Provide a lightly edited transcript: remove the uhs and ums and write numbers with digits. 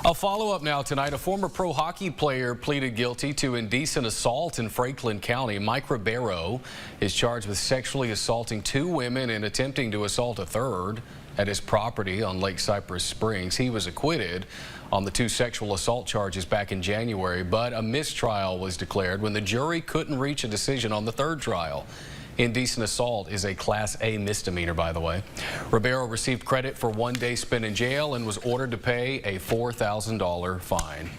A follow-up now tonight. A former pro hockey player pleaded guilty to indecent assault in Franklin County. Mike Ribeiro is charged with sexually assaulting 2 women and attempting to assault a third at his property on Lake Cypress Springs. He was acquitted on the 2 sexual assault charges back in January, but a mistrial was declared when the jury couldn't reach a decision on the 3rd trial. Indecent assault is a Class A misdemeanor, by the way. Ribeiro received credit for 1 day spent in jail and was ordered to pay a $4,000 fine.